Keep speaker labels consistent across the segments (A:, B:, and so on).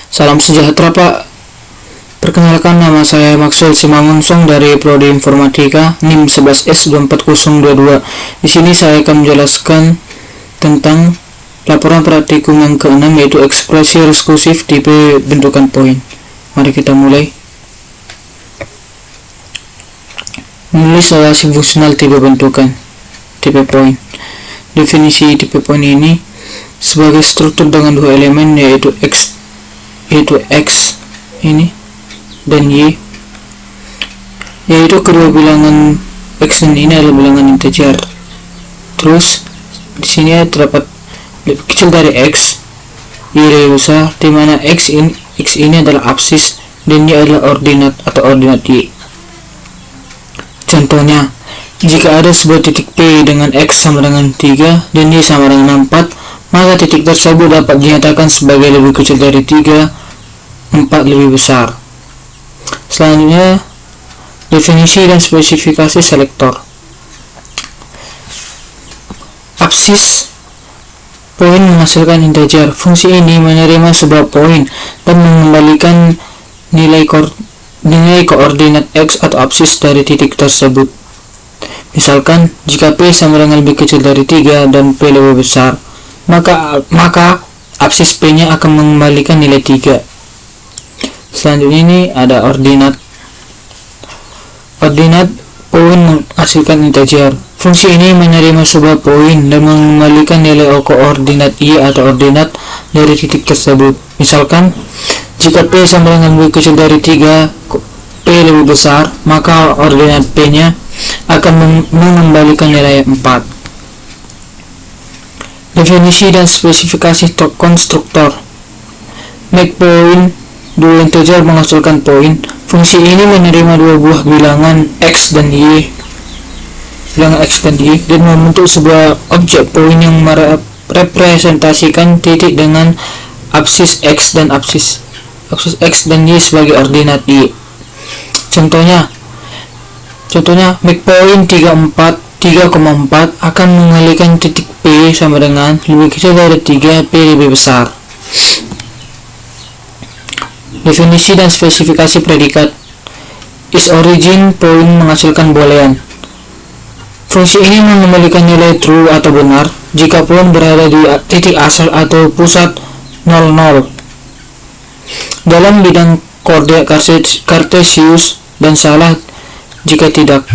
A: Salam sejahtera Pak. Perkenalkan, nama saya Maxwell Simangunsong dari Prodi Informatika NIM 11S24022. Di sini saya akan menjelaskan tentang laporan praktikum yang ke-6, yaitu ekspresi reskursif tipe bentukan poin. Mari kita mulai. Menulis relasi fungsional tipe bentukan tipe poin. Definisi tipe poin ini sebagai struktur dengan dua elemen, yaitu X ini dan Y, yaitu kedua bilangan X dan ini adalah bilangan integer. Terus di sini terdapat lebih kecil dari X, Y lebih besar, di mana X ini adalah absis dan Y adalah ordinat atau ordinat Y. Contohnya, jika ada sebuah titik P dengan X sama dengan 3 dan Y sama dengan 4, maka titik tersebut dapat dinyatakan sebagai lebih kecil dari 3, 4 lebih besar. Selanjutnya, definisi dan spesifikasi selektor. Absis poin menghasilkan integer. Fungsi ini menerima sebuah poin dan mengembalikan nilai koordinat X atau absis dari titik tersebut. Misalkan, jika P sama dengan lebih kecil dari 3 dan P lebih besar, maka absis P-nya akan mengembalikan nilai 3. Selanjutnya ini ada ordinat. Ordinat poin menghasilkan integer. Fungsi ini menerima sebuah poin dan mengembalikan nilai koordinat Y atau ordinat dari titik tersebut. Misalkan, jika P sama dengan lebih kecil dari 3, P lebih besar, maka ordinat P-nya akan mengembalikan nilai 4. Definisi dan spesifikasi konstruktor. Make point, dua integer menghasilkan poin. Fungsi ini menerima dua buah bilangan X dan Y, dan membentuk sebuah objek poin yang merepresentasikan titik dengan absis X dan absis X dan Y sebagai ordinat Y. Contohnya make point 3,4 akan mengalihkan titik P sama dengan lebih kecil dari 3, P lebih besar. Definisi dan spesifikasi predikat. Is origin poin menghasilkan boolean. Fungsi ini mengembalikan nilai true atau benar jika poin berada di titik asal atau pusat 00 dalam bidang koordinat kartesius dan salah jika tidak.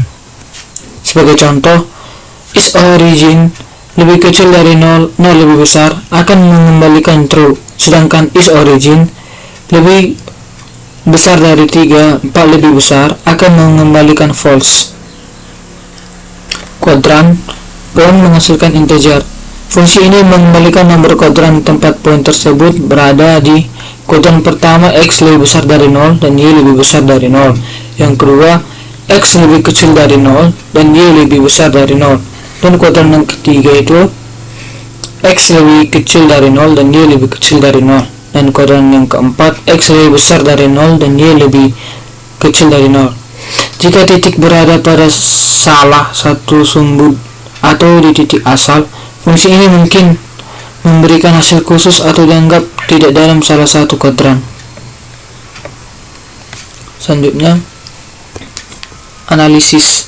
A: Sebagai contoh, is origin lebih kecil dari 0 lebih besar akan mengembalikan true, sedangkan is origin lebih besar dari 3, 4 lebih besar akan mengembalikan false. Kuadran poin menghasilkan integer. Fungsi ini mengembalikan nomor kuadran tempat poin tersebut berada di kuadran pertama. X lebih besar dari 0 dan Y lebih besar dari 0. Yang kedua, X lebih kecil dari 0 dan Y lebih besar dari 0. Dan kuadran yang ketiga itu X lebih kecil dari 0 dan Y lebih kecil dari 0. Dan kuadran yang keempat, X lebih besar dari 0 dan Y lebih kecil dari 0. Jika titik berada pada salah satu sumbu atau di titik asal, fungsi ini mungkin memberikan hasil khusus atau dianggap tidak dalam salah satu kuadran. Selanjutnya, analisis.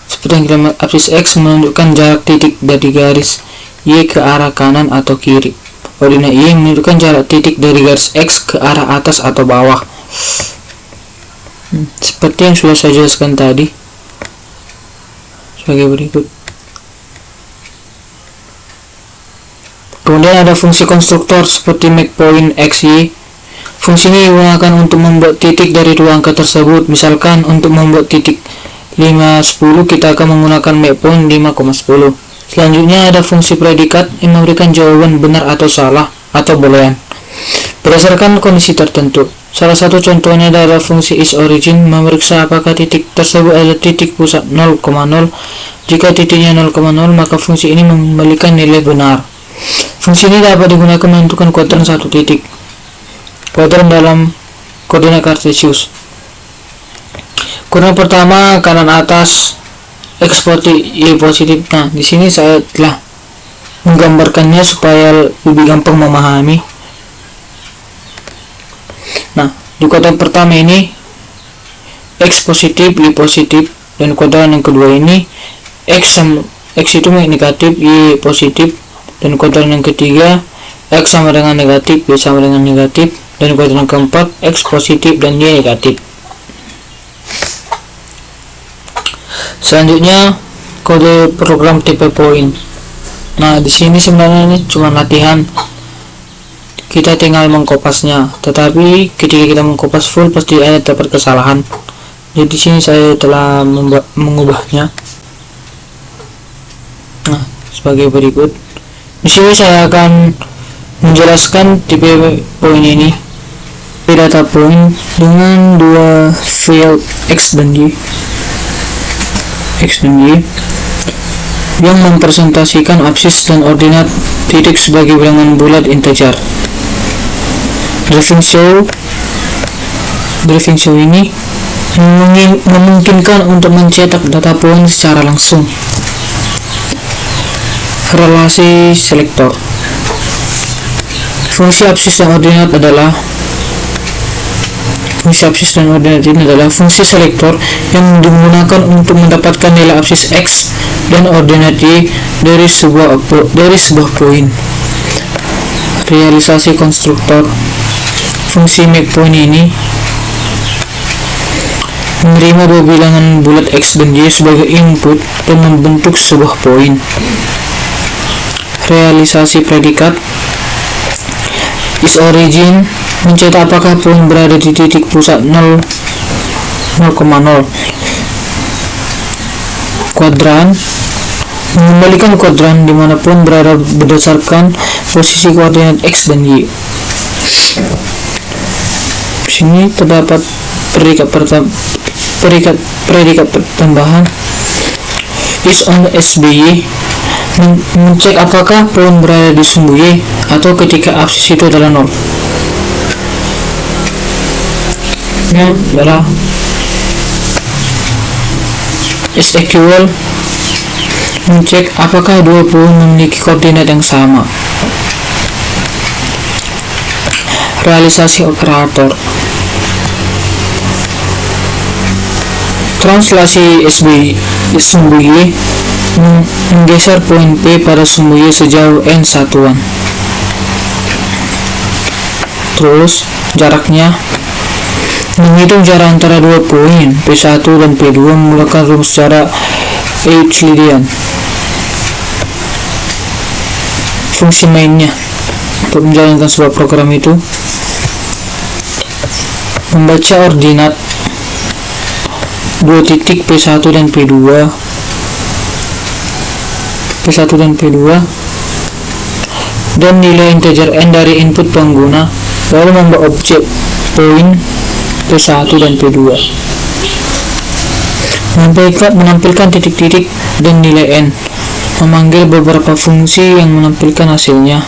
A: Seperti yang kita lihat, absis X menunjukkan jarak titik dari garis Y ke arah kanan atau kiri. Ordinat Y menunjukkan jarak titik dari garis X ke arah atas atau bawah. Seperti yang sudah saya jelaskan tadi sebagai berikut. Kemudian ada fungsi konstruktor seperti make point X, Y. Fungsi ini digunakan untuk membuat titik dari dua angka tersebut. Misalkan untuk membuat titik 5,10 kita akan menggunakan make point 5,10. Selanjutnya ada fungsi predikat yang memberikan jawaban benar atau salah atau boolean berdasarkan kondisi tertentu. Salah satu contohnya adalah fungsi is origin, memeriksa apakah titik tersebut adalah titik pusat 0,0. Jika titiknya 0,0, maka fungsi ini mengembalikan nilai benar. Fungsi ini dapat digunakan menentukan kuadran satu titik, kuadran dalam koordinat kartesius. Kuadran pertama kanan atas X positif. Nah, di sini saya telah menggambarkannya supaya lebih gampang memahami. Nah, di kuadran pertama ini X positif, Y positif, dan kuadran yang kedua ini X itu negatif, Y positif, dan kuadran yang ketiga X sama dengan negatif, Y sama dengan negatif, dan kuadran keempat X positif dan Y negatif. Selanjutnya kode program tipe point. Nah, di sini sebenarnya ini cuma latihan, kita tinggal mengkopasnya, tetapi ketika kita mengkopas full pasti ada dapat kesalahan. Jadi di sini saya telah mengubahnya. Nah, sebagai berikut. Di sini saya akan menjelaskan tipe point ini. Data point dengan dua field X dan Y yang mempresentasikan absis dan ordinat titik sebagai bilangan bulat integer. Driving show ini memungkinkan untuk mencetak data point secara langsung. Relasi selektor. Fungsi absis dan ordinat ini adalah fungsi selektor yang digunakan untuk mendapatkan nilai absis X dan ordinat Y dari sebuah point. Realisasi konstruktor. Fungsi make point ini menerima dua bilangan bulat X dan Y sebagai input dan membentuk sebuah point. Realisasi predikat. Is origin mencetak apakah point berada di titik pusat 0,0. Kuadran mengembalikan kuadran dimanapun berada berdasarkan posisi koordinat X dan Y. Di sini terdapat predikat tambahan. Is on SBY mencek apakah point berada di sumbu Y atau ketika absis itu adalah 0. Ini adalah is equal mencek apakah dua point memiliki koordinat yang sama. Realisasi operator. Translasi SB sumbu Y menggeser poin P pada sumbu Y sejauh n satuan. Terus jaraknya menghitung jarak antara dua poin P1 dan P2 menggunakan rumus jarak Euclidean. Fungsi mainnya untuk menjalankan sebuah program itu membaca ordinat dua titik P1 dan P2 dan nilai integer n dari input pengguna, lalu membuat objek poin P1 dan P2, menampilkan titik-titik dan nilai n, memanggil beberapa fungsi yang menampilkan hasilnya.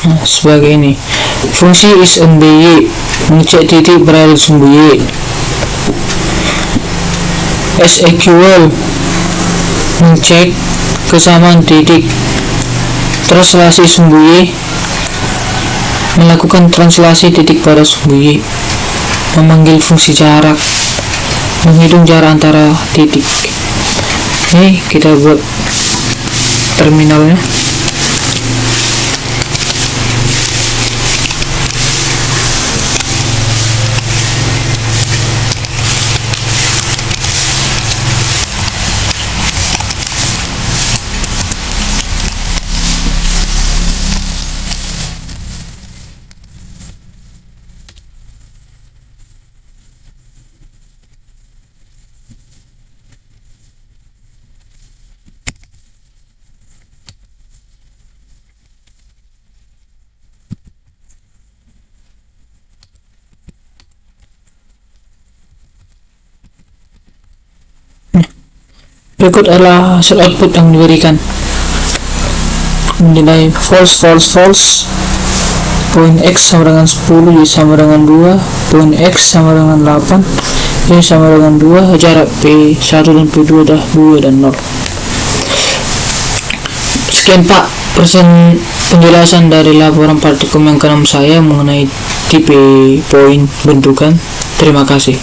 A: Nah, sebagai ini fungsi is on by mengecek titik berada di sumbu Y. SEQL mengecek kesamaan titik. Translasi sumbu Y melakukan translasi titik pada sumbu Y. Memanggil fungsi jarak, menghitung jarak antara titik. Ini kita buat terminalnya. Berikut adalah hasil output yang diberikan. Nilai false, point X sama dengan 10, Y sama dengan 2, point X sama dengan 8, P sama dengan 2, jarak P1 dan P2 adalah 2 dan 0. Sekian Pak penjelasan dari laporan praktikum yang ke-6 saya mengenai tipe poin bentukan. Terima kasih.